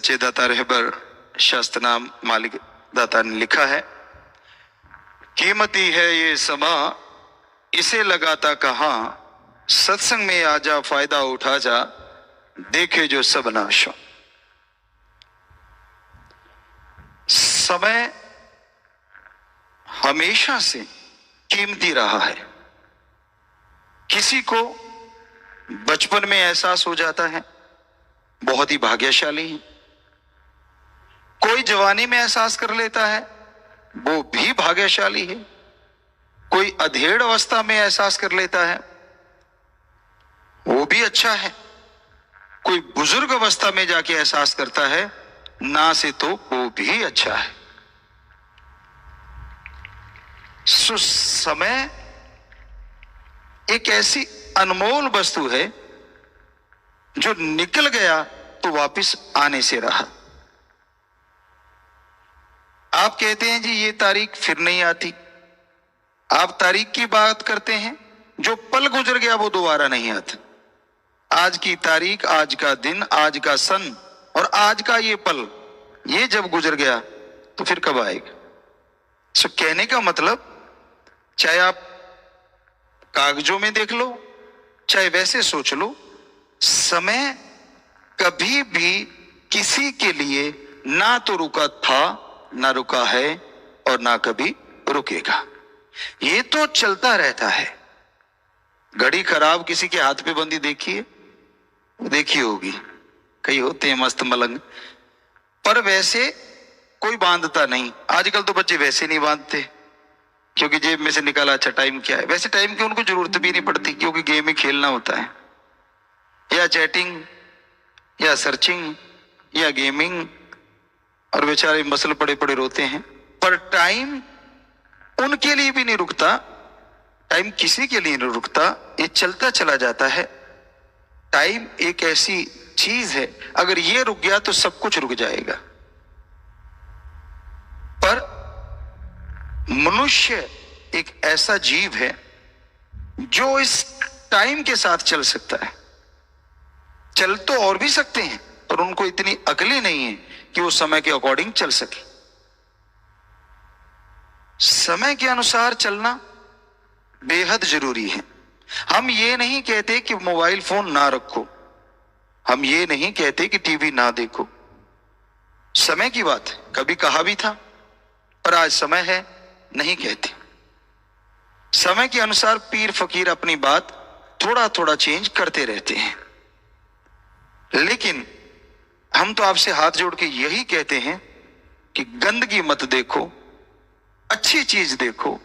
सच्चे दाता रहबर शास्त्रनाम मालिक दाता ने लिखा है, कीमती है ये समा इसे लगाता कहाँ, सत्संग में आजा फायदा उठा जा, देखे जो सब नाश हो। समय हमेशा से कीमती रहा है। किसी को बचपन में एहसास हो जाता है बहुत ही भाग्यशाली है, कोई जवानी में एहसास कर लेता है वो भी भाग्यशाली है, कोई अधेड़ अवस्था में एहसास कर लेता है वो भी अच्छा है, कोई बुजुर्ग अवस्था में जाके एहसास करता है ना से तो वो भी अच्छा है। सो समय एक ऐसी अनमोल वस्तु है जो निकल गया तो वापस आने से रहा। आप कहते हैं जी ये तारीख फिर नहीं आती, आप तारीख की बात करते हैं, जो पल गुजर गया वो दोबारा नहीं आता। आज की तारीख, आज का दिन, आज का सन और आज का ये पल, ये जब गुजर गया तो फिर कब आएगा। सो कहने का मतलब, चाहे आप कागजों में देख लो चाहे वैसे सोच लो, समय कभी भी किसी के लिए ना तो रुका था ना रुका है और ना कभी रुकेगा। ये तो चलता रहता है। घड़ी खराब किसी के हाथ पे बंदी देखिए, देखी होगी, कई होते हैं मस्त मलंग, पर वैसे कोई बांधता नहीं। आजकल तो बच्चे वैसे नहीं बांधते क्योंकि जेब में से निकाला, अच्छा टाइम क्या है। वैसे टाइम की उनको जरूरत भी नहीं पड़ती क्योंकि गेम ही खेलना होता है, या चैटिंग या सर्चिंग या गेमिंग, और बेचारे मसल पड़े पड़े रोते हैं। पर टाइम उनके लिए भी नहीं रुकता, टाइम किसी के लिए नहीं रुकता, ये चलता चला जाता है। टाइम एक ऐसी चीज है, अगर ये रुक गया तो सब कुछ रुक जाएगा। पर मनुष्य एक ऐसा जीव है जो इस टाइम के साथ चल सकता है। चल तो और भी सकते हैं पर उनको इतनी अकल ही नहीं है कि वो समय के अकॉर्डिंग चल सके। समय के अनुसार चलना बेहद जरूरी है। हम ये नहीं कहते कि मोबाइल फोन ना रखो, हम ये नहीं कहते कि टीवी ना देखो, समय की बात है, कभी कहा भी था, पर आज समय है नहीं कहते। समय के अनुसार पीर फकीर अपनी बात थोड़ा थोड़ा चेंज करते रहते हैं, लेकिन हम तो आपसे हाथ जोड़ के यही कहते हैं कि गंदगी मत देखो, अच्छी चीज देखो।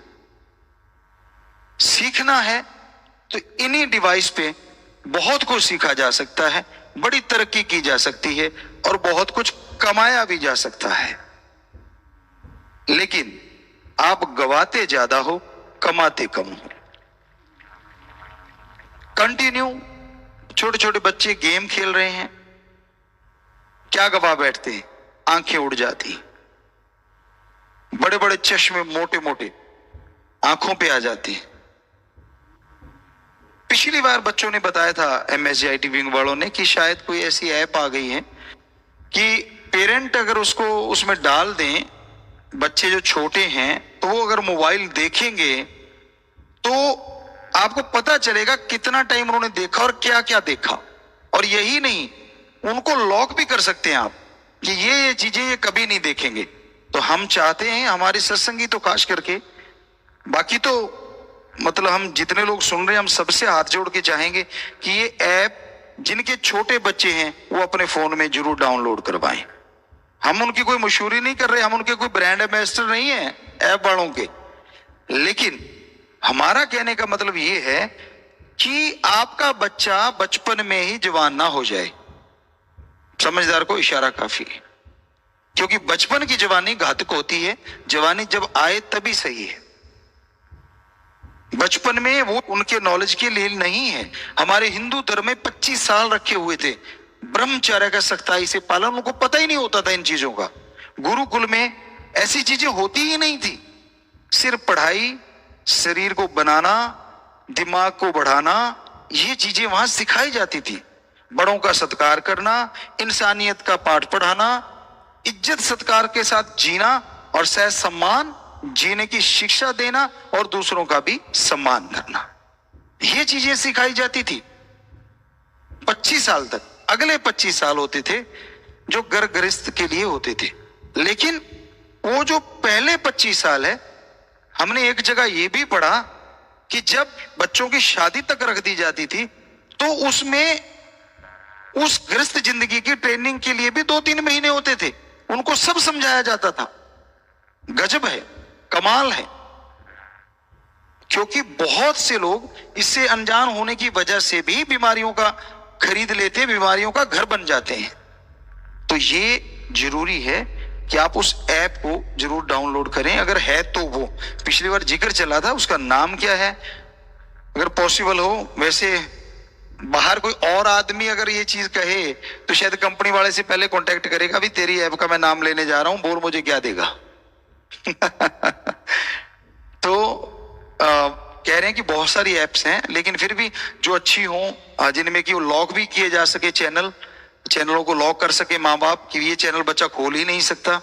सीखना है तो इन्हीं डिवाइस पे बहुत कुछ सीखा जा सकता है, बड़ी तरक्की की जा सकती है और बहुत कुछ कमाया भी जा सकता है। लेकिन आप गवाते ज्यादा हो, कमाते कम हो। कंटिन्यू छोटे छोटे बच्चे गेम खेल रहे हैं, क्या गवा बैठते हैं, आंखें उड़ जाती, बड़े बड़े चश्मे मोटे मोटे आंखों पे आ जाते हैं। पिछली बार बच्चों ने बताया था MSJIT विंग वालों ने कि शायद कोई ऐसी ऐप आ गई है कि पेरेंट अगर उसको उसमें डाल दें, बच्चे जो छोटे हैं तो वो अगर मोबाइल देखेंगे तो आपको पता चलेगा कितना टाइम उन्होंने देखा और क्या क्या देखा। और यही नहीं, उनको लॉक भी कर सकते हैं आप कि ये चीजें ये कभी नहीं देखेंगे। तो हम चाहते हैं, हमारे सत्संगी तो खास करके, बाकी तो मतलब हम जितने लोग सुन रहे हैं हम सबसे हाथ जोड़ के चाहेंगे कि ये ऐप जिनके छोटे बच्चे हैं वो अपने फोन में जरूर डाउनलोड करवाएं। हम उनकी कोई मशहूरी नहीं कर रहे, हम उनके कोई ब्रांड एम्बेसडर नहीं है ऐप वालों के, लेकिन हमारा कहने का मतलब ये है कि आपका बच्चा बचपन में ही जवान ना हो जाए। समझदार को इशारा काफी है, क्योंकि बचपन की जवानी घातक होती है, जवानी जब आए तभी सही है। बचपन में वो उनके नॉलेज के लिए नहीं है। हमारे हिंदू धर्म में 25 साल रखे हुए थे ब्रह्मचर्य का सख्ताई से पालन, उनको पता ही नहीं होता था इन चीजों का। गुरुकुल में ऐसी चीजें होती ही नहीं थी, सिर्फ पढ़ाई, शरीर को बनाना, दिमाग को बढ़ाना, ये चीजें वहां सिखाई जाती थी। बड़ों का सत्कार करना, इंसानियत का पाठ पढ़ाना, इज्जत सत्कार के साथ जीना और सह सम्मान जीने की शिक्षा देना और दूसरों का भी सम्मान करना, ये चीजें सिखाई जाती थी 25 साल तक। अगले 25 साल होते थे जो घर गृहस्थ के लिए होते थे, लेकिन वो जो पहले 25 साल है, हमने एक जगह ये भी पढ़ा कि जब बच्चों की शादी तक रख दी जाती थी तो उसमें उस गृहस्थ जिंदगी की ट्रेनिंग के लिए भी 2-3 महीने होते थे, उनको सब समझाया जाता था। गजब है, कमाल है, क्योंकि बहुत से लोग इससे अनजान होने की वजह से भी बीमारियों का खरीद लेते हैं, बीमारियों का घर बन जाते हैं। तो ये जरूरी है कि आप उस ऐप को जरूर डाउनलोड करें, अगर है तो। वो पिछली बार जिक्र चला था, उसका नाम क्या है, अगर पॉसिबल हो। वैसे बाहर कोई और आदमी अगर ये चीज कहे तो शायद कंपनी वाले से पहले कांटेक्ट करेगा, भी तेरी ऐप का मैं नाम लेने जा रहा हूं, बोल मुझे क्या देगा। तो कह रहे हैं कि बहुत सारी ऐप्स हैं, लेकिन फिर भी जो अच्छी हो, जिनमें कि वो लॉक भी किए जा सके, चैनलों को लॉक कर सके माँ बाप कि ये चैनल बच्चा खोल ही नहीं सकता।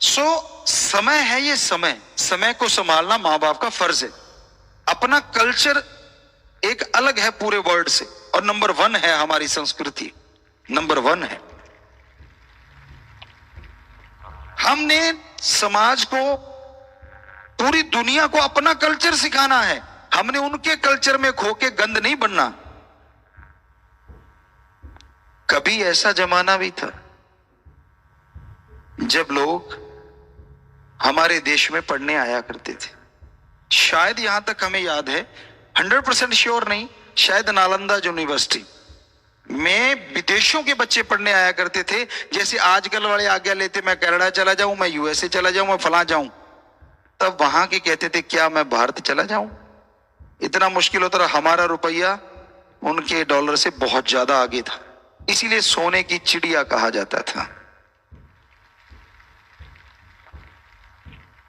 समय है, ये समय को संभालना माँ बाप का फर्ज है। अपना कल्चर एक अलग है पूरे वर्ल्ड से, और नंबर 1 है हमारी संस्कृति, नंबर 1 है। हमने समाज को, पूरी दुनिया को अपना कल्चर सिखाना है, हमने उनके कल्चर में खो के गंद नहीं बनना। कभी ऐसा जमाना भी था जब लोग हमारे देश में पढ़ने आया करते थे, शायद यहां तक हमें याद है, 100% श्योर नहीं, शायद नालंदा यूनिवर्सिटी में विदेशों के बच्चे पढ़ने आया करते थे। जैसे आजकल वाले आज्ञा लेते, मैं कनाडा चला जाऊं, मैं यूएसए चला जाऊं, मैं फलां जाऊं, तब वहां के कहते थे क्या मैं भारत चला जाऊं, इतना मुश्किल होता रहा। हमारा रुपया उनके डॉलर से बहुत ज्यादा आगे था, इसीलिए सोने की चिड़िया कहा जाता था।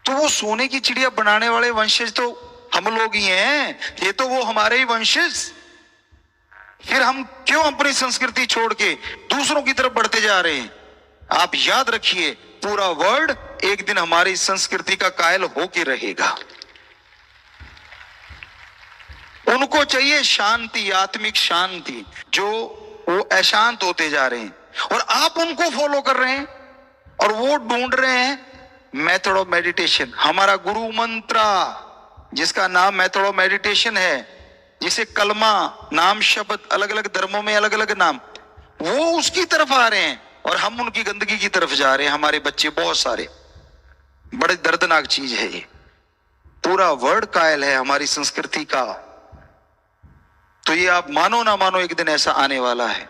तो वो सोने की चिड़िया बनाने वाले वंशज तो हम लोग ही हैं, ये तो वो हमारे ही वंशज। फिर हम क्यों अपनी संस्कृति छोड़ के दूसरों की तरफ बढ़ते जा रहे हैं? आप याद रखिए, पूरा वर्ल्ड एक दिन हमारी संस्कृति का कायल होके रहेगा। उनको चाहिए शांति, आत्मिक शांति, जो वो अशांत होते जा रहे हैं, और आप उनको फॉलो कर रहे हैं और वो ढूंढ रहे हैं मेथड ऑफ मेडिटेशन। हमारा गुरु मंत्रा जिसका नाम मेथड ऑफ मेडिटेशन है, जिसे कलमा नाम शब्द, अलग अलग धर्मों में अलग अलग नाम, वो उसकी तरफ आ रहे हैं और हम उनकी गंदगी की तरफ जा रहे हैं। हमारे बच्चे बहुत सारे, बड़े दर्दनाक चीज है ये। पूरा वर्ल्ड कायल है हमारी संस्कृति का। तो ये आप मानो ना मानो, एक दिन ऐसा आने वाला है,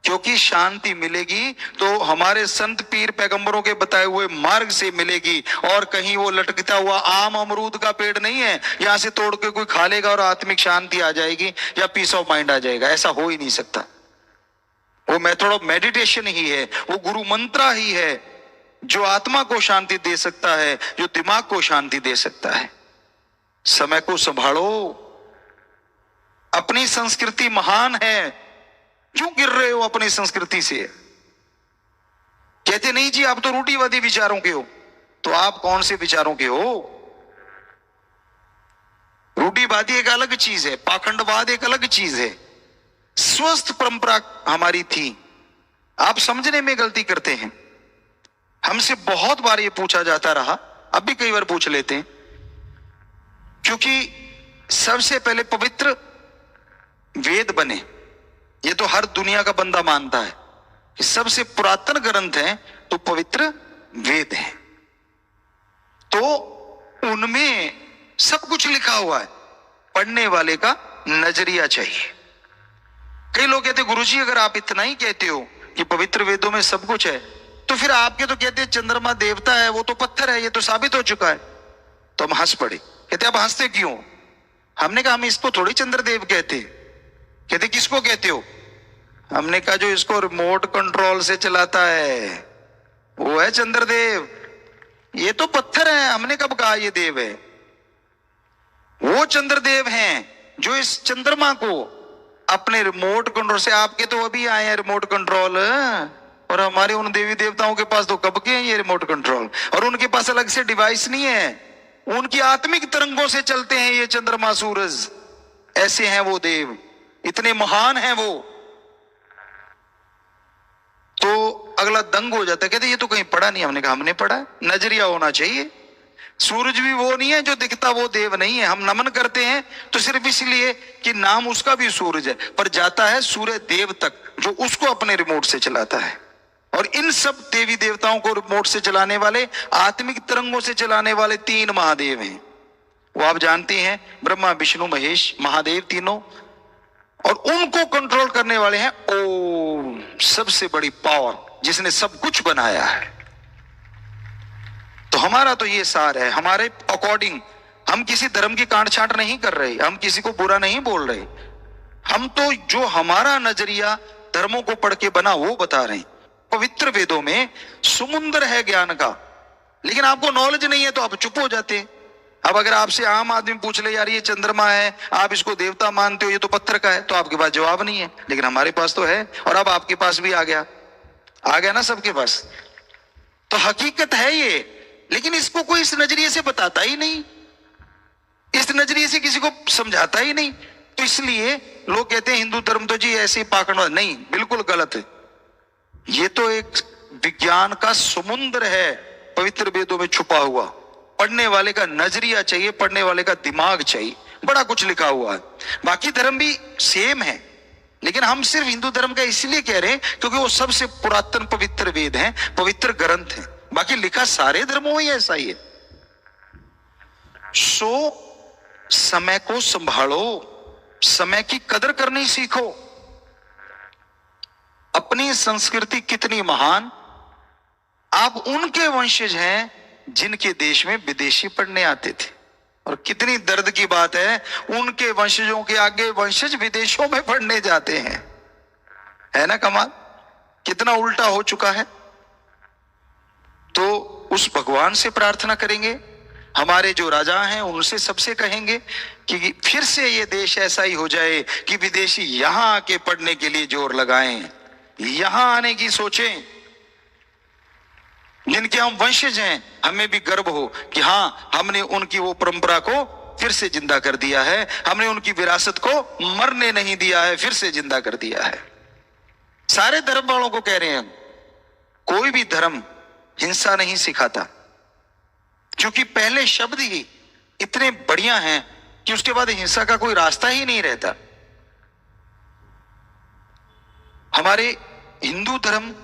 क्योंकि शांति मिलेगी तो हमारे संत पीर पैगंबरों के बताए हुए मार्ग से मिलेगी, और कहीं वो लटकता हुआ आम अमरूद का पेड़ नहीं है, यहां से तोड़ के कोई खा लेगा और आत्मिक शांति आ जाएगी या पीस ऑफ माइंड आ जाएगा। ऐसा हो ही नहीं सकता। वो मेथड ऑफ मेडिटेशन ही है, वो गुरु मंत्रा ही है जो आत्मा को शांति दे सकता है, जो दिमाग को शांति दे सकता है। समय को संभालो, अपनी संस्कृति महान है, क्यों गिर रहे हो अपनी संस्कृति से? कहते नहीं जी आप तो रूढ़िवादी विचारों के हो, तो आप कौन से विचारों के हो? रूढ़िवादी एक अलग चीज है, पाखंडवाद एक अलग चीज है। स्वस्थ परंपरा हमारी थी, आप समझने में गलती करते हैं। हमसे बहुत बार ये पूछा जाता रहा, अब भी कई बार पूछ लेते हैं, क्योंकि सबसे पहले पवित्र वेद बने, ये तो हर दुनिया का बंदा मानता है कि सबसे पुरातन ग्रंथ है तो पवित्र वेद है, तो उनमें सब कुछ लिखा हुआ है। पढ़ने वाले का नजरिया चाहिए। कई लोग कहते गुरुजी अगर आप इतना ही कहते हो कि पवित्र वेदों में सब कुछ है, तो फिर आपके तो कहते चंद्रमा देवता है, वो तो पत्थर है, ये तो साबित हो चुका है। तो हम हंस पड़े, कहते आप हंसते क्यों? हमने कहा हम इसको थोड़ी चंद्रदेव कहते। कहते किसको कहते हो? हमने कहा जो इसको रिमोट कंट्रोल से चलाता है वो है चंद्रदेव, ये तो पत्थर है। हमने कब कहा ये देव है? वो चंद्रदेव हैं जो इस चंद्रमा को अपने रिमोट कंट्रोल से, आपके तो अभी आए हैं रिमोट कंट्रोल, और हमारे उन देवी देवताओं के पास तो कब के हैं ये रिमोट कंट्रोल, और उनके पास अलग से डिवाइस नहीं है, उनकी आत्मिक तरंगों से चलते हैं ये चंद्रमा सूरज। ऐसे हैं वो देव, इतने महान हैं वो। तो अगला दंग हो जाता है, कहते ये तो कहीं पढ़ा नहीं। हमने कहा हमने पढ़ा, नजरिया होना चाहिए। सूरज भी वो नहीं है जो दिखता, वो देव नहीं है। हम नमन करते हैं तो सिर्फ इसलिए कि नाम उसका भी सूरज है, पर जाता है सूर्य देव तक जो उसको अपने रिमोट से चलाता है। और इन सब देवी देवताओं को रिमोट से चलाने वाले, आत्मिक तरंगों से चलाने वाले 3 महादेव हैं। वो आप जानते हैं, ब्रह्मा विष्णु महेश महादेव तीनों। और उनको कंट्रोल करने वाले हैं ओम, सबसे बड़ी पावर जिसने सब कुछ बनाया है। तो हमारा तो ये सार है, हमारे अकॉर्डिंग हम किसी धर्म की कांट छांट नहीं कर रहे, हम किसी को बुरा नहीं बोल रहे। हम तो जो हमारा नजरिया धर्मों को पढ़ के बना वो बता रहे हैं। पवित्र वेदों में समुद्र है ज्ञान का, लेकिन आपको नॉलेज नहीं है तो आप चुप हो जाते हैं। अब अगर आपसे आम आदमी पूछ ले, यार ये चंद्रमा है, आप इसको देवता मानते हो, ये तो पत्थर का है, तो आपके पास जवाब नहीं है। लेकिन हमारे पास तो है, और अब आपके पास भी आ गया ना सबके पास। तो हकीकत है ये, लेकिन इसको कोई इस नजरिए से बताता ही नहीं, इस नजरिए से किसी को समझाता ही नहीं। तो इसलिए लोग कहते हैं हिंदू धर्म तो जी ऐसे ही पाखंड, नहीं, बिल्कुल गलत है। ये तो एक विज्ञान का समुद्र है पवित्र वेदों में छुपा हुआ। पढ़ने वाले का नजरिया चाहिए, पढ़ने वाले का दिमाग चाहिए, बड़ा कुछ लिखा हुआ है। बाकी धर्म भी सेम है, लेकिन हम सिर्फ हिंदू धर्म का इसलिए कह रहे हैं क्योंकि वो सबसे पुरातन पवित्र वेद हैं, पवित्र ग्रंथ हैं। बाकी लिखा सारे धर्मों में ऐसा ही है। समय को संभालो, समय की कदर करनी सीखो। अपनी संस्कृति कितनी महान, आप उनके वंशज हैं जिनके देश में विदेशी पढ़ने आते थे। और कितनी दर्द की बात है, उनके वंशजों के आगे वंशज विदेशों में पढ़ने जाते हैं। है ना कमाल, कितना उल्टा हो चुका है। तो उस भगवान से प्रार्थना करेंगे, हमारे जो राजा हैं उनसे सबसे कहेंगे कि फिर से ये देश ऐसा ही हो जाए कि विदेशी यहां आके पढ़ने के लिए जोर लगाएं, यहां आने की सोचें। जिनके हम वंशज हैं हमें भी गर्व हो कि हाँ, हमने उनकी वो परंपरा को फिर से जिंदा कर दिया है, हमने उनकी विरासत को मरने नहीं दिया है, फिर से जिंदा कर दिया है। सारे धर्म वालों को कह रहे हैं, कोई भी धर्म हिंसा नहीं सिखाता, क्योंकि पहले शब्द ही इतने बढ़िया हैं कि उसके बाद हिंसा का कोई रास्ता ही नहीं रहता। हमारे हिंदू धर्म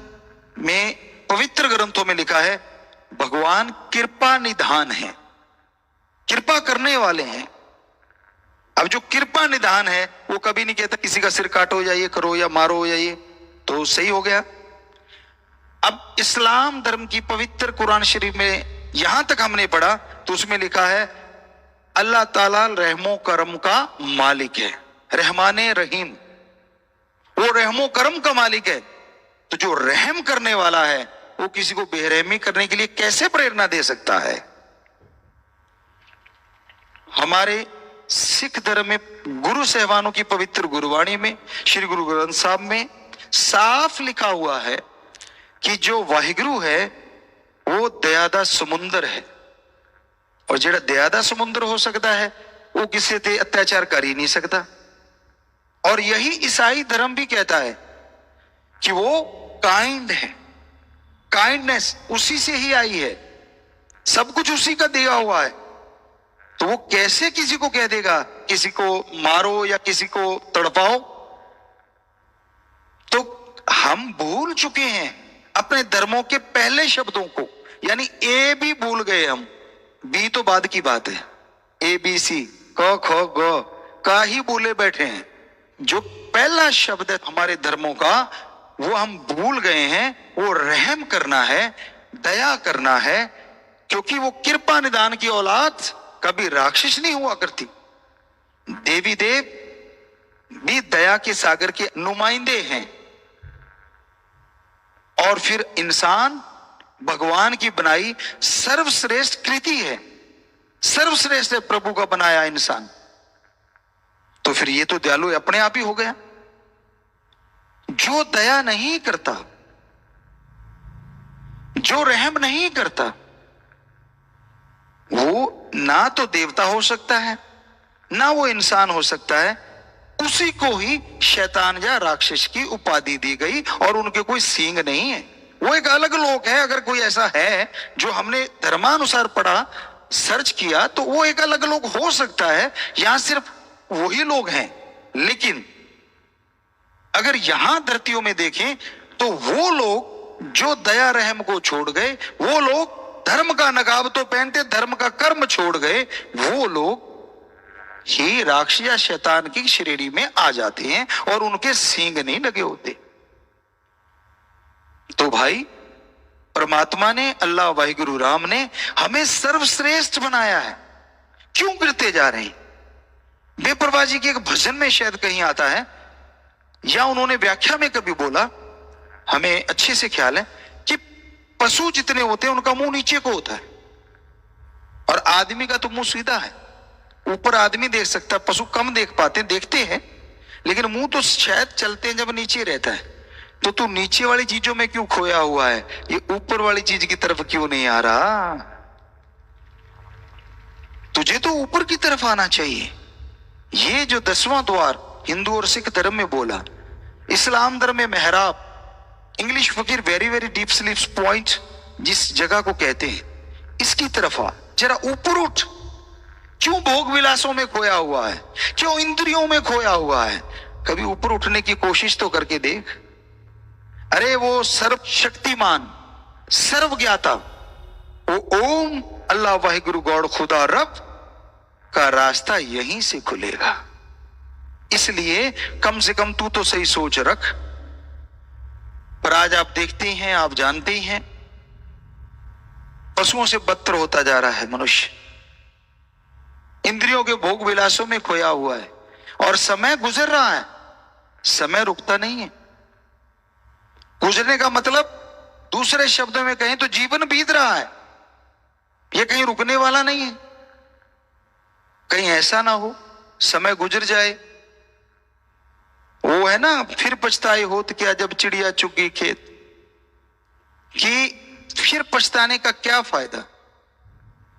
में पवित्र ग्रंथों में लिखा है, भगवान कृपा निधान है, कृपा करने वाले हैं। अब जो कृपा निधान है वो कभी नहीं कहता किसी का सिर काटो या ये करो या मारो या ये, तो सही हो गया। अब इस्लाम धर्म की पवित्र कुरान शरीफ में यहां तक हमने पढ़ा तो उसमें लिखा है, अल्लाह ताला रहमो करम का मालिक है, रहमाने रहीम, वो रहमो करम का मालिक है। तो जो रहम करने वाला है वो किसी को बेरहमी करने के लिए कैसे प्रेरणा दे सकता है। हमारे सिख धर्म में गुरु साहिबानों की पवित्र गुरुवाणी में, श्री गुरु ग्रंथ साहब में साफ लिखा हुआ है कि जो वाहिगुरु है वो दया दा समुंदर है, और जेड़ा दया दा समुंदर हो सकता है वो किसी ते अत्याचार कर ही नहीं सकता। और यही ईसाई धर्म भी कहता है कि वो काइंड है, काइंडनेस उसी से ही आई है, सब कुछ उसी का दिया हुआ है। तो वो कैसे किसी को कह देगा किसी को मारो या किसी को तड़पाओ। तो हम भूल चुके हैं अपने धर्मों के पहले शब्दों को, यानी ए भी भूल गए हम, बी तो बाद की बात है, ए बी सी क ख ग का ही बोले बैठे हैं। जो पहला शब्द है हमारे धर्मों का वो हम भूल गए हैं, वो रहम करना है, दया करना है, क्योंकि वो कृपा निदान की औलाद कभी राक्षस नहीं हुआ करती। देवी देव भी दया के सागर के नुमाइंदे हैं, और फिर इंसान भगवान की बनाई सर्वश्रेष्ठ कृति है, सर्वश्रेष्ठ प्रभु का बनाया इंसान। तो फिर ये तो दयालु अपने आप ही हो गया। जो दया नहीं करता, जो रहम नहीं करता, वो ना तो देवता हो सकता है, ना वो इंसान हो सकता है। उसी को ही शैतान या राक्षस की उपाधि दी गई, और उनके कोई सींग नहीं है, वो एक अलग लोक है। अगर कोई ऐसा है जो हमने धर्मानुसार पढ़ा, सर्च किया, तो वो एक अलग लोग हो सकता है। यहां सिर्फ वही लोग हैं। लेकिन अगर यहां धरतियों में देखें तो वो लोग जो दया रहम को छोड़ गए, वो लोग धर्म का नकाब तो पहनते, धर्म का कर्म छोड़ गए, वो लोग ही राक्षस या शैतान की श्रेणी में आ जाते हैं, और उनके सींग नहीं लगे होते। तो भाई, परमात्मा ने, अल्लाह वाहिगुरु राम ने हमें सर्वश्रेष्ठ बनाया है। क्यों गिरते जा रहे हैं? बेपरवाह जी के एक भजन में शायद कहीं आता है, या उन्होंने व्याख्या में कभी बोला, हमें अच्छे से ख्याल है कि पशु जितने होते हैं उनका मुंह नीचे को होता है, और आदमी का तो मुंह सीधा है। ऊपर आदमी देख सकता है, पशु कम देख पाते, देखते हैं, लेकिन मुंह तो शायद चलते हैं जब नीचे रहता है। तो तू नीचे वाली चीजों में क्यों खोया हुआ है? ये ऊपर वाली चीज की तरफ क्यों नहीं आ रहा? तुझे तो ऊपर की तरफ आना चाहिए। ये जो 10वां द्वार हिंदू और सिख धर्म में बोला, इस्लाम धर्म में मेहराब, इंग्लिश फकीर वेरी वेरी डीप स्लीप्स पॉइंट जिस जगह को कहते हैं, इसकी तरफ आ, जरा ऊपर उठ। क्यों भोग विलासों में खोया हुआ है? क्यों इंद्रियों में खोया हुआ है? कभी ऊपर उठने की कोशिश तो करके देख। अरे वो सर्वशक्तिमान, सर्वज्ञाता, वो ओम अल्लाह वाहिगुरु गॉड खुदा रब का रास्ता यहीं से खुलेगा। इसलिए कम से कम तू तो सही सोच रख। पर आज आप देखते हैं, आप जानते ही हैं, पशुओं से बदतर होता जा रहा है मनुष्य। इंद्रियों के भोग विलासों में खोया हुआ है, और समय गुजर रहा है, समय रुकता नहीं है। गुजरने का मतलब, दूसरे शब्दों में कहें तो जीवन बीत रहा है, यह कहीं रुकने वाला नहीं है। कहीं ऐसा ना हो समय गुजर जाए। वो है ना, फिर पछताए होत क्या जब चिड़िया चुग गई खेत, कि फिर पछताने का क्या फायदा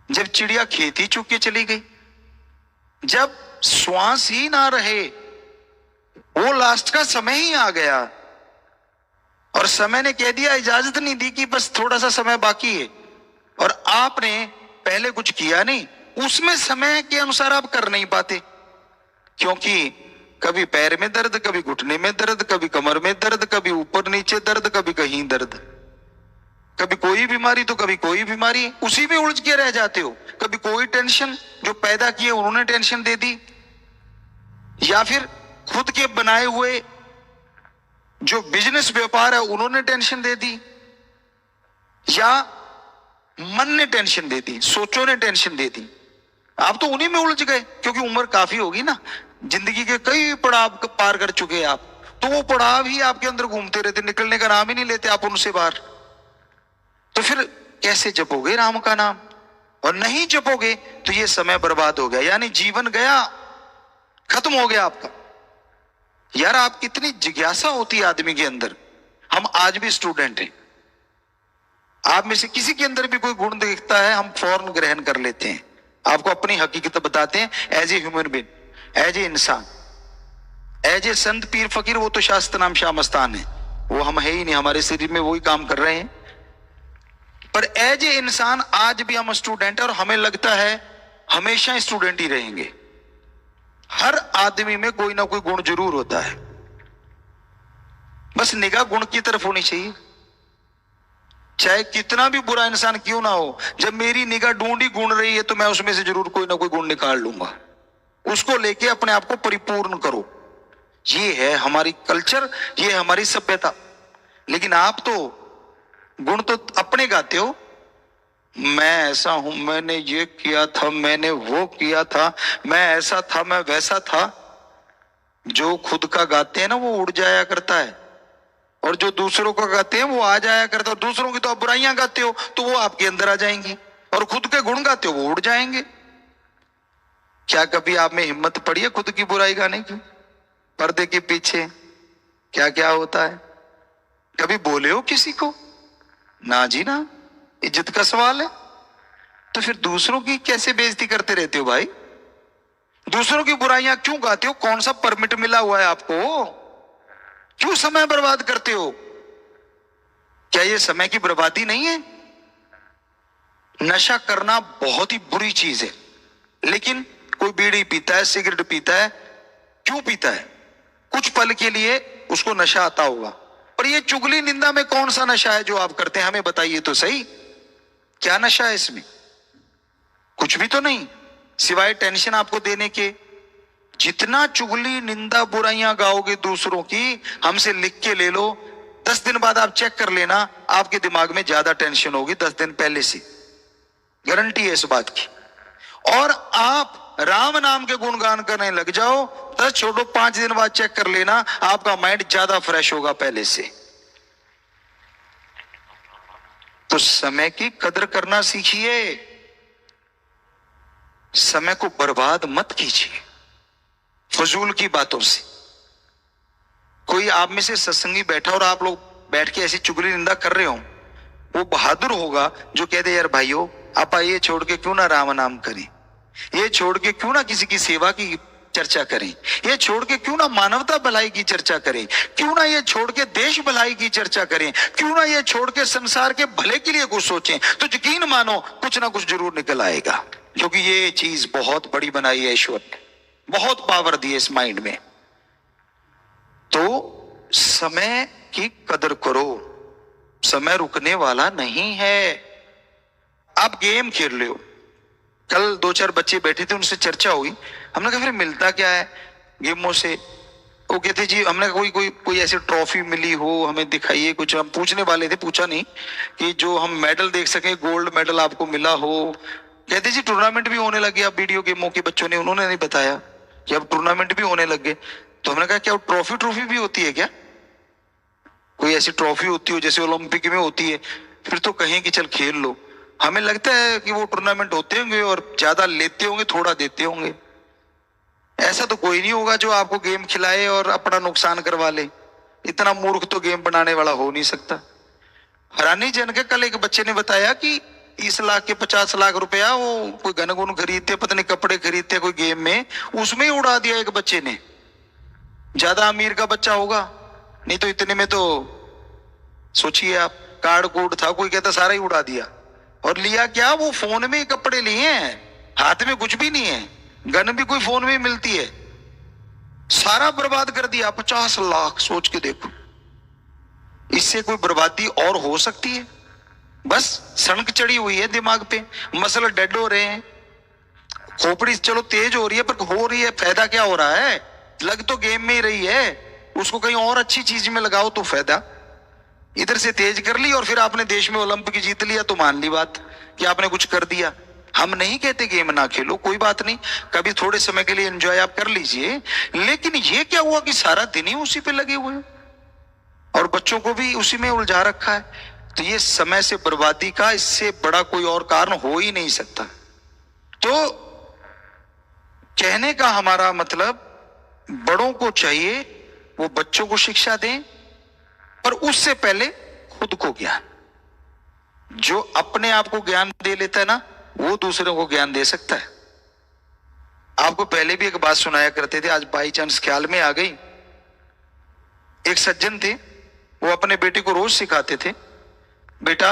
जब चिड़िया खेत ही चुग के चली गई, जब श्वास ही ना रहे, वो लास्ट का समय ही आ गया, और समय ने कह दिया, इजाजत नहीं दी कि बस थोड़ा सा समय बाकी है, और आपने पहले कुछ किया नहीं, उसमें समय के अनुसार आप कर नहीं पाते। क्योंकि कभी पैर में दर्द, कभी घुटने में दर्द, कभी कमर में दर्द, कभी ऊपर नीचे दर्द, कभी कहीं दर्द, कभी कोई बीमारी तो कभी कोई बीमारी, उसी में उलझ के रह जाते हो। कभी कोई टेंशन, जो पैदा किए उन्होंने टेंशन दे दी, या फिर खुद के बनाए हुए जो बिजनेस व्यापार है उन्होंने टेंशन दे दी, या मन ने टेंशन दे दी, सोचों ने टेंशन दे दी। आप तो उन्हीं में उलझ गए, क्योंकि उम्र काफी होगी ना, जिंदगी के कई पड़ाव पार कर चुके हैं आप, तो वो पड़ाव ही आपके अंदर घूमते रहते, निकलने का नाम ही नहीं लेते आप उनसे बाहर। तो फिर कैसे जपोगे राम का नाम? और नहीं जपोगे तो ये समय बर्बाद हो गया, यानी जीवन गया, खत्म हो गया आपका। यार, आप कितनी जिज्ञासा होती है आदमी के अंदर। हम आज भी स्टूडेंट हैं, आप में से किसी के अंदर भी कोई गुण दिखता है, हम फौरन ग्रहण कर लेते हैं, आपको अपनी हकीकत बताते हैं, as a human being, as a इंसान, एज ए संत पीर फकीर, वो तो शास्त्र नाम शामस्तान है, वो हम है ही नहीं, हमारे शरीर में वही काम कर रहे हैं। पर एज ए इंसान आज भी हम स्टूडेंट है, और हमें लगता है हमेशा स्टूडेंट ही रहेंगे। हर आदमी में कोई ना कोई गुण जरूर होता है, बस निगाह गुण की तरफ होनी चाहिए। चाहे कितना भी बुरा इंसान क्यों ना हो, जब मेरी निगाह ढूंढी गुण रही है तो मैं उसमें से जरूर कोई ना कोई गुण निकाल लूंगा। उसको लेके अपने आप को परिपूर्ण करो, ये है हमारी कल्चर, ये है हमारी सभ्यता। लेकिन आप तो गुण तो अपने गाते हो, मैं ऐसा हूं, मैंने ये किया था, मैंने वो किया था, मैं ऐसा था, मैं वैसा था। जो खुद का गाते हैं ना वो उड़ जाया करता है, और जो दूसरों का गाते हैं वो आ जाया करता है। और दूसरों की तो आप बुराइयां गाते हो तो वो आपके अंदर आ जाएंगी, और खुद के गुण गाते हो वो उड़ जाएंगे। क्या कभी आप में हिम्मत पड़ी है खुद की बुराई गाने की, पर्दे के पीछे? क्या क्या होता है? कभी बोले हो किसी को? ना जी ना, इज्जत का सवाल है। तो फिर दूसरों की कैसे बेइज्जती करते रहते हो भाई? दूसरों की बुराइयां क्यों गाते हो? कौन सा परमिट मिला हुआ है आपको? क्यों समय बर्बाद करते हो? क्या ये समय की बर्बादी नहीं है? नशा करना बहुत ही बुरी चीज है, लेकिन कोई बीड़ी पीता है, सिगरेट पीता है, क्यों पीता है? कुछ पल के लिए उसको नशा आता होगा। पर ये चुगली निंदा में कौन सा नशा है जो आप करते हैं? हमें बताइए तो सही, क्या नशा है इसमें? कुछ भी तो नहीं, सिवाय टेंशन आपको देने के। जितना चुगली निंदा बुराइयां गाओगे दूसरों की, हमसे लिख के ले लो, 10 दिन बाद आप चेक कर लेना, आपके दिमाग में ज्यादा टेंशन होगी 10 दिन पहले से, गारंटी है इस बात की। और आप राम नाम के गुणगान करने लग जाओ, 10 छोड़ो 5 दिन बाद चेक कर लेना, आपका माइंड ज्यादा फ्रेश होगा पहले से। तो समय की कदर करना सीखिए, समय को बर्बाद मत कीजिए फजूल की बातों से। कोई आप में से सत्संगी बैठा और आप लोग बैठ के ऐसी चुगली निंदा कर रहे हो, वो बहादुर होगा जो कह दे यार भाइयों आप ये छोड़ के क्यों ना राम नाम करें, ये छोड़ के क्यों ना किसी की सेवा की चर्चा करें, ये छोड़ के क्यों ना मानवता भलाई की चर्चा करें, क्यों ना ये छोड़ के देश भलाई की चर्चा करें, क्यों ना ये छोड़ के संसार के भले के लिए कुछ सोचें। तो यकीन मानो कुछ ना कुछ जरूर निकल आएगा, क्योंकि ये चीज बहुत बड़ी बनाई है ईश्वर ने, बहुत पावर दी है इस माइंड में। तो समय की कदर करो, समय रुकने वाला नहीं है। आप गेम खेल रहे हो, कल 2-4 बच्चे बैठे थे, उनसे चर्चा हुई, हमने कहा फिर मिलता क्या है गेमों से? वो कहते जी हमने कोई कोई कोई ऐसी ट्रॉफी मिली हो हमें दिखाइए कुछ। हम पूछने वाले थे, पूछा नहीं कि जो हम मेडल देख सके, गोल्ड मेडल आपको मिला हो। कहते जी टूर्नामेंट भी होने लगे अब वीडियो गेमों के बच्चों ने, उन्होंने नहीं बताया कि अब टूर्नामेंट भी होने लगे। तो हमने कहा क्या ट्रॉफी भी होती है क्या? कोई ऐसी ट्रॉफी होती हो जैसे ओलंपिक में होती है? फिर तो कहें कि चल खेल लो। हमें लगता है कि वो टूर्नामेंट होते होंगे और ज्यादा लेते होंगे, थोड़ा देते होंगे। ऐसा तो कोई नहीं होगा जो आपको गेम खिलाए और अपना नुकसान करवा ले। इतना मूर्ख तो गेम बनाने वाला हो नहीं सकता। हैरानी जन के कल एक बच्चे ने बताया कि 30 लाख के 50 लाख रुपया वो कोई गन गुन खरीदते, पता नहीं कपड़े खरीदते कोई गेम में, उसमें ही उड़ा दिया एक बच्चे ने। ज्यादा अमीर का बच्चा होगा, नहीं तो इतने में तो सोचिए आप, कार्ड कोड था कोई कहता सारा ही उड़ा दिया। और लिया क्या, वो फोन में ही कपड़े लिए हैं, हाथ में कुछ भी नहीं है, गन भी कोई फोन में ही मिलती है। सारा बर्बाद कर दिया, 50 लाख। सोच के देखो, इससे कोई बर्बादी और हो सकती है? बस सनक चढ़ी हुई है दिमाग पे, मसल डेड हो रहे हैं, खोपड़ी चलो तेज हो रही है, पर हो रही है फायदा क्या हो रहा है? लग तो गेम में ही रही है, उसको कहीं और अच्छी चीज में लगाओ तो फायदा। इधर से तेज कर ली और फिर आपने देश में ओलंपिक जीत लिया तो मान ली बात कि आपने कुछ कर दिया। हम नहीं कहते गेम ना खेलो, कोई बात नहीं, कभी थोड़े समय के लिए एंजॉय आप कर लीजिए, लेकिन ये क्या हुआ कि सारा दिन ही उसी पे लगे हुए और बच्चों को भी उसी में उलझा रखा है। तो ये समय से बर्बादी का इससे बड़ा कोई और कारण हो ही नहीं सकता। तो कहने का हमारा मतलब, बड़ों को चाहिए वो बच्चों को शिक्षा दें, पर उससे पहले खुद को ज्ञान। जो अपने आप को ज्ञान दे लेता है ना, वो दूसरों को ज्ञान दे सकता है। आपको पहले भी एक बात सुनाया करते थे, आज बाई चांस ख्याल में आ गई। एक सज्जन थे, वो अपने बेटे को रोज सिखाते थे, बेटा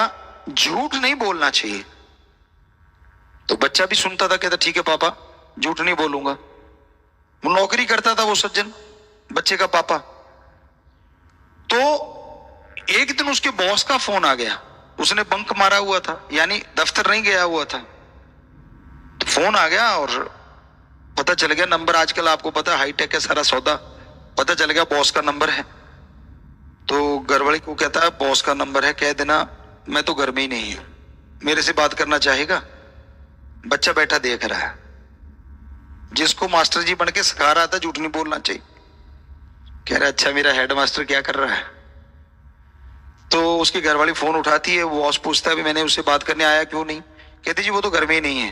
झूठ नहीं बोलना चाहिए। तो बच्चा भी सुनता था, कहता ठीक है पापा झूठ नहीं बोलूंगा। वो नौकरी करता था वो सज्जन, बच्चे का पापा। तो एक दिन उसके बॉस का फोन आ गया, उसने बंक मारा हुआ था, यानी दफ्तर नहीं गया हुआ था। तो फोन आ गया और पता चल गया नंबर, आजकल आपको पता है हाईटेक है सारा सौदा, पता चल गया बॉस का नंबर है। तो घरवाली को कहता है बॉस का नंबर है, कह देना मैं तो घर में ही नहीं हूं, मेरे से बात करना चाहेगा? बच्चा बैठा देख रहा है, जिसको मास्टर जी बन के सिखा रहा था झूठ नहीं बोलना चाहिए, कह रहा अच्छा मेरा हेड मास्टर क्या कर रहा है। तो उसकी घरवाली फोन उठाती है, वो बॉस पूछता है भी मैंने उससे बात करने आया क्यों नहीं? कहते जी वो तो घर में ही नहीं है।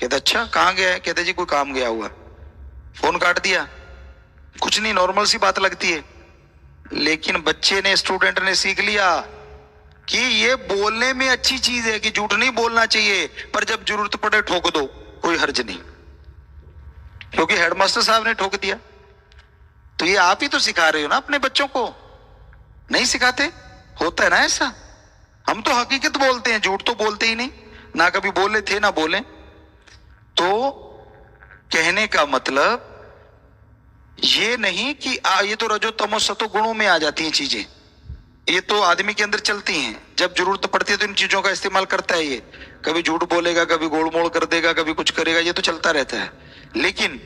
कहता अच्छा कहाँ गया है? कहते जी कोई काम गया हुआ। फोन काट दिया। कुछ नहीं, नॉर्मल सी बात लगती है। लेकिन बच्चे ने, स्टूडेंट ने सीख लिया कि ये बोलने में अच्छी चीज है कि झूठ नहीं बोलना चाहिए, पर जब जरूरत पड़े ठोक दो, कोई हर्ज नहीं, क्योंकि हेडमास्टर साहब ने ठोक दिया। तो ये आप ही तो सिखा रहे हो ना अपने बच्चों को, नहीं सिखाते? होता है ना ऐसा। हम तो हकीकत बोलते हैं, झूठ तो बोलते ही नहीं, ना कभी बोले थे ना बोले। तो कहने का मतलब ये नहीं कि ये तो रजो तमो सतो गुणों में आ जाती हैं चीजें, ये तो आदमी के अंदर चलती हैं। जब जरूरत पड़ती है तो इन चीजों का इस्तेमाल करता है। ये कभी झूठ बोलेगा, कभी गोलमोल कर देगा, कभी कुछ करेगा, ये तो चलता रहता है। लेकिन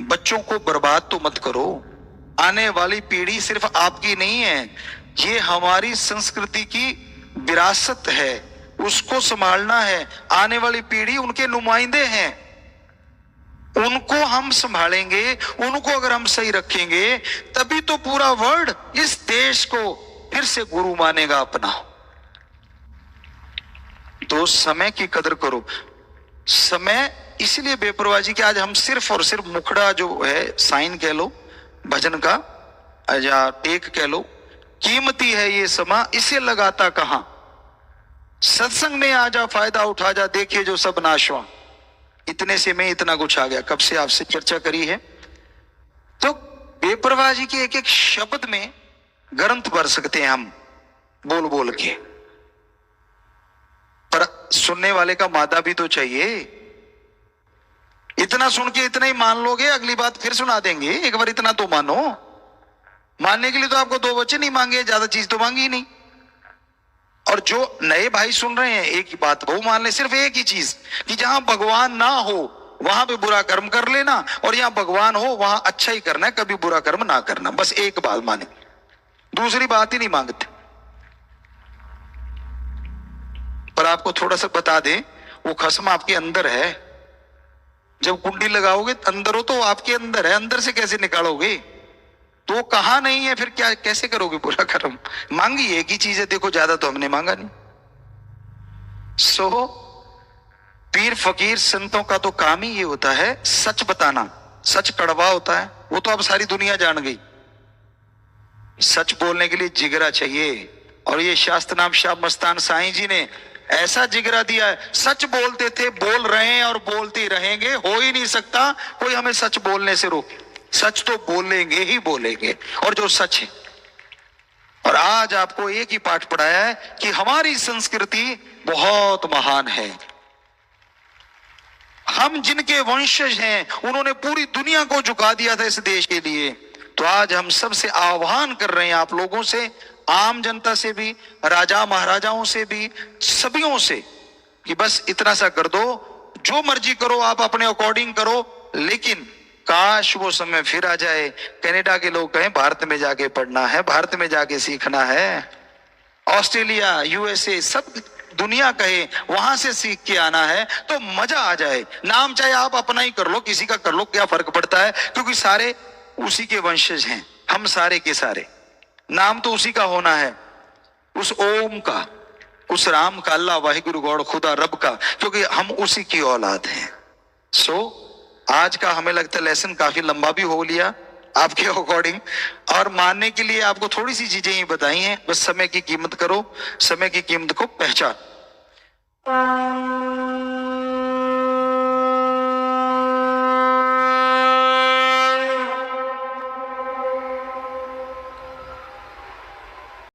बच्चों को बर्बाद तो मत करो। आने वाली पीढ़ी सिर्फ आपकी नहीं है, ये हमारी संस्कृति की विरासत है, उसको संभालना है। आने वाली पीढ़ी उनके नुमाइंदे हैं, उनको हम संभालेंगे, उनको अगर हम सही रखेंगे तभी तो पूरा वर्ल्ड इस देश को फिर से गुरु मानेगा अपना। तो समय की कदर करो। समय इसलिए बेपरवाही कि आज हम सिर्फ और सिर्फ मुखड़ा जो है, साइन कह लो, भजन का या टेक कह लो, कीमती है ये समा, इसे लगाता कहां। सत्संग में आ जा, फायदा उठा जा, देखिए जो सब नाशवा। इतने से में इतना कुछ आ गया, कब से आपसे चर्चा करी है। तो बेपरवाही के एक एक शब्द में ग्रंथ भर सकते हैं हम बोल बोल के, पर सुनने वाले का मादा भी तो चाहिए। इतना सुन के इतना ही मान लोगे, अगली बात फिर सुना देंगे। एक बार इतना तो मानो। मानने के लिए तो आपको दो वचन नहीं मांगे, ज्यादा चीज तो मांगी ही नहीं। और जो नए भाई सुन रहे हैं, एक ही बात वो मान ले, सिर्फ एक ही चीज कि जहां भगवान ना हो वहां पे बुरा कर्म कर लेना, और यहां भगवान हो वहां अच्छा ही करना है, कभी बुरा कर्म ना करना। बस एक बात माने, दूसरी बात ही नहीं मांगते। पर आपको थोड़ा सा बता दें, वो खस्म आपके अंदर है। जब कुंडी लगाओगे अंदर हो तो आपके अंदर है, अंदर से कैसे निकालोगे? तो कहा नहीं है, फिर क्या कैसे करोगे बुरा कर्म? मांगी एक ही चीज है, देखो ज्यादा तो हमने मांगा नहीं। पीर फकीर संतों का तो काम ही ये होता है सच बताना। सच कड़वा होता है, वो तो अब सारी दुनिया जान गई। सच बोलने के लिए जिगरा चाहिए, और ये शास्त्र नाम शाह मस्तान साईं जी ने ऐसा जिगरा दिया है। सच बोलते थे, बोल रहे हैं और बोलते रहेंगे। हो ही नहीं सकता कोई हमें सच बोलने से रोके। सच तो बोलेंगे ही बोलेंगे, और जो सच है। और आज आपको एक ही पाठ पढ़ाया है कि हमारी संस्कृति बहुत महान है। हम जिनके वंशज हैं, उन्होंने पूरी दुनिया को झुका दिया था इस देश के लिए। तो आज हम सबसे आह्वान कर रहे हैं, आप लोगों से, आम जनता से भी, राजा महाराजाओं से भी, सभीयों से, कि बस इतना सा कर दो, जो मर्जी करो आप अपने अकॉर्डिंग करो। लेकिन काश वो समय फिर आ जाए, कनाडा के लोग कहें भारत में जाके पढ़ना है, भारत में जाके सीखना है, ऑस्ट्रेलिया, यूएसए, सब दुनिया कहे वहां से सीख के आना है, तो मजा आ जाए। नाम चाहे आप अपना ही कर लो, किसी का कर लो, क्या फर्क पड़ता है? क्योंकि सारे उसी के वंशज हैं, हम सारे के सारे। नाम तो उसी का होना है, उस ओम का, उस राम का, अल्लाह वाहिगुरु गॉड खुदा रब का, क्योंकि हम उसी की औलाद हैं। आज का हमें लगता है लेसन काफी लंबा भी हो लिया आपके अकॉर्डिंग, और मानने के लिए आपको थोड़ी सी चीजें ही बताई हैं। बस समय की कीमत करो, समय की कीमत को पहचान।